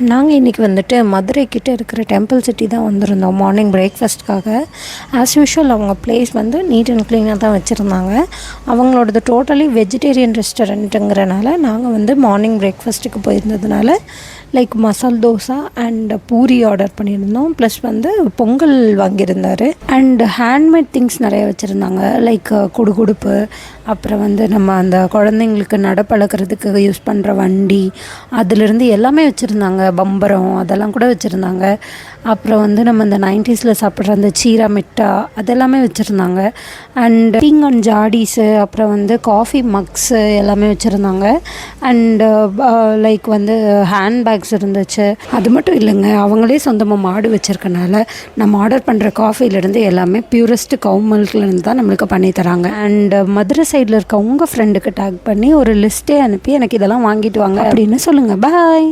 நாங்கள் இன்றைக்கி வந்துட்டு மதுரை கிட்டே இருக்கிற டெம்பிள் சிட்டி தான் வந்திருந்தோம் மார்னிங் பிரேக்ஃபாஸ்ட்காக. ஆஸ் யூஷுவல் அவங்க பிளேஸ் வந்து நீட் அண்ட் க்ளீனாக தான் வச்சுருந்தாங்க. அவங்களோடது டோட்டலி வெஜிடேரியன் ரெஸ்டாரண்ட்டுங்கிறனால நாங்கள் வந்து மார்னிங் பிரேக்ஃபாஸ்ட்டுக்கு போயிருந்ததுனால like masala dosa and puri order பண்ணியிருந்தோம். ப்ளஸ் வந்து பொங்கல் வாங்கியிருந்தார். அண்ட் ஹேண்ட்மேட் திங்ஸ் நிறைய வச்சுருந்தாங்க. லைக் குடுகுடுப்பு, அப்புறம் வந்து நம்ம அந்த குழந்தைங்களுக்கு நடப்பழக்கிறதுக்கு யூஸ் பண்ணுற வண்டி, அதிலிருந்து எல்லாமே வச்சுருந்தாங்க. பம்பரம் அதெல்லாம் கூட வச்சுருந்தாங்க. அப்புறம் வந்து நம்ம இந்த 90s சாப்பிட்ற அந்த சீரா மிட்டா அதெல்லாமே வச்சுருந்தாங்க. அண்ட் டீங் அண்ட் ஜாடீஸு, அப்புறம் வந்து காஃபி மக்ஸு எல்லாமே வச்சுருந்தாங்க. அண்டு லைக் வந்து ஹேண்ட் பேக்ஸ் இருந்துச்சு. அது மட்டும் இல்லைங்க, அவங்களே சொந்தமாக மாடு வச்சுருக்கனால நம்ம ஆர்டர் பண்ணுற காஃபிலேருந்து எல்லாமே பியூரஸ்ட் கவு மில்க்லேருந்து தான் நம்மளுக்கு பண்ணி தராங்க. அண்டு மதுரை சைடில் இருக்க உங்கள் ஃப்ரெண்டுக்கு டேக் பண்ணி ஒரு லிஸ்ட்டே அனுப்பி எனக்கு இதெல்லாம் வாங்கிட்டு வாங்க அப்படின்னு சொல்லுங்கள். பாய்.